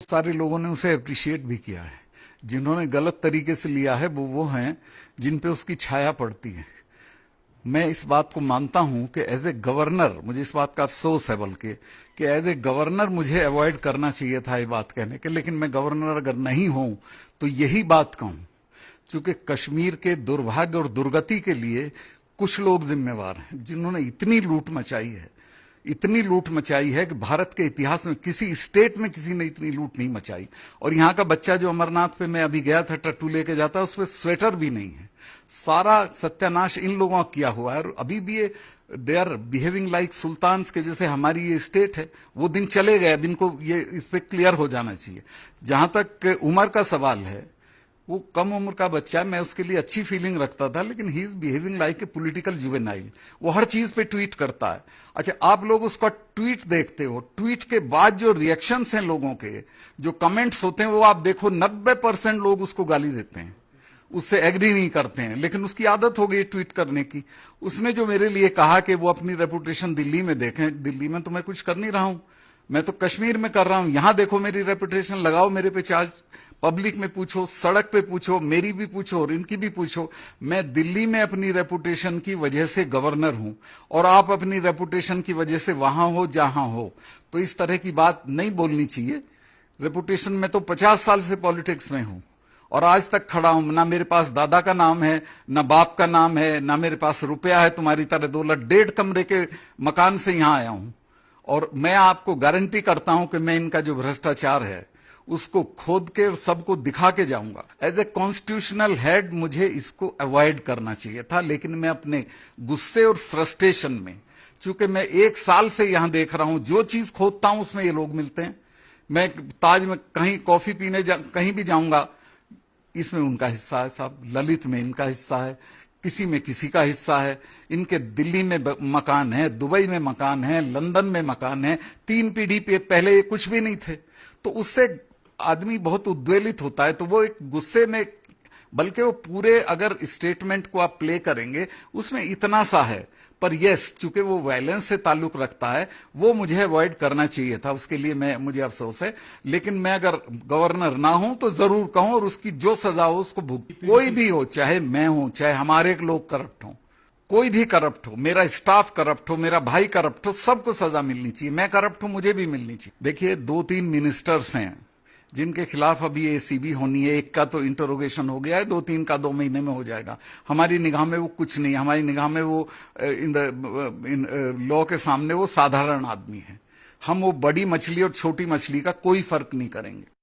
सारे लोगों ने उसे अप्रिशिएट भी किया है। जिन्होंने गलत तरीके से लिया है वो हैं जिन पे उसकी छाया पड़ती है। मैं इस बात को मानता हूं कि एज ए गवर्नर, मुझे इस बात का अफसोस है बल्कि कि एज ए गवर्नर मुझे अवॉइड करना चाहिए था ये बात कहने के, लेकिन मैं गवर्नर अगर नहीं हूं तो यही बात कहूं, चूंकि कश्मीर के दुर्भाग्य और दुर्गति के लिए कुछ लोग जिम्मेवार हैं जिन्होंने इतनी लूट मचाई है, इतनी लूट मचाई है कि भारत के इतिहास में किसी स्टेट में किसी ने इतनी लूट नहीं मचाई। और यहां का बच्चा जो अमरनाथ पे मैं अभी गया था टट्टू लेके जाता, उस पर स्वेटर भी नहीं है। सारा सत्यानाश इन लोगों का किया हुआ है और अभी भी ये they are behaving like sultans के जैसे हमारी ये स्टेट है। वो दिन चले गए, अब इनको ये इस पे क्लियर हो जाना चाहिए। जहां तक उम्र का सवाल है, वो कम उम्र का बच्चा है, मैं उसके लिए अच्छी फीलिंग रखता था, लेकिन he is behaving like a political juvenile. वो हर चीज पे ट्वीट करता है। अच्छा, आप लोग उसका ट्वीट देखते हो, ट्वीट के बाद जो रिएक्शंस हैं लोगों के, जो कमेंट्स होते हैं, वो आप देखो 90% लोग उसको गाली देते हैं, उससे एग्री नहीं करते हैं, लेकिन उसकी आदत हो गई ट्वीट करने की। उसने जो मेरे लिए कहा कि वो अपनी रेपुटेशन दिल्ली में देखें, दिल्ली में तो मैं कुछ कर नहीं रहा हूं, मैं तो कश्मीर में कर रहा हूं। यहां देखो मेरी रेपुटेशन, लगाओ मेरे पे चार्ज, पब्लिक में पूछो, सड़क पे पूछो, मेरी भी पूछो और इनकी भी पूछो। मैं दिल्ली में अपनी रेपुटेशन की वजह से गवर्नर हूं और आप अपनी रेपुटेशन की वजह से वहां हो जहां हो, तो इस तरह की बात नहीं बोलनी चाहिए। रेपुटेशन में तो 50 साल से पॉलिटिक्स में हूं और आज तक खड़ा हूं। ना मेरे पास दादा का नाम है, ना बाप का नाम है, ना मेरे पास रुपया है तुम्हारी तरह दौलत। 1.5 कमरे के मकान से यहां आया हूं और मैं आपको गारंटी करता हूं कि मैं इनका जो भ्रष्टाचार है उसको खोद के सबको दिखा के जाऊंगा। एज ए कॉन्स्टिट्यूशनल हेड मुझे इसको अवॉइड करना चाहिए था, लेकिन मैं अपने गुस्से और फ्रस्ट्रेशन में, चूंकि मैं 1 साल से यहां देख रहा हूं, जो चीज खोदता हूं उसमें ये लोग मिलते हैं। मैं ताज में कहीं कॉफी पीने कहीं भी जाऊंगा, इसमें उनका हिस्सा है साहब, ललित में इनका हिस्सा है, किसी में किसी का हिस्सा है। इनके दिल्ली में मकान है, दुबई में मकान है, लंदन में मकान है। 3 पीढ़ी पे पहले ये कुछ भी नहीं थे। तो उससे आदमी बहुत उद्वेलित होता है, तो वो एक गुस्से में, बल्कि वो पूरे अगर स्टेटमेंट को आप प्ले करेंगे उसमें इतना सा है, पर यस, चूंकि वो वायलेंस से ताल्लुक रखता है, वो मुझे अवॉइड करना चाहिए था। उसके लिए मुझे अफसोस है, लेकिन मैं अगर गवर्नर ना हूं तो जरूर कहूं और उसकी जो सजा हो उसको भुगत। कोई भी हो, चाहे मैं हूं, चाहे हमारे लोग करप्ट हों, कोई भी करप्ट हो, मेरा स्टाफ करप्ट हो, मेरा भाई करप्ट हो, सबको सजा मिलनी चाहिए। मैं करप्ट हूं, मुझे भी मिलनी चाहिए। देखिए, 2-3 मिनिस्टर्स हैं जिनके खिलाफ अभी एसीबी होनी है। एक का तो इंटरोगेशन हो गया है, 2-3 का 2 महीने में हो जाएगा। हमारी निगाह में वो कुछ नहीं, हमारी निगाह में वो इन लॉ के सामने वो साधारण आदमी है। हम वो बड़ी मछली और छोटी मछली का कोई फर्क नहीं करेंगे।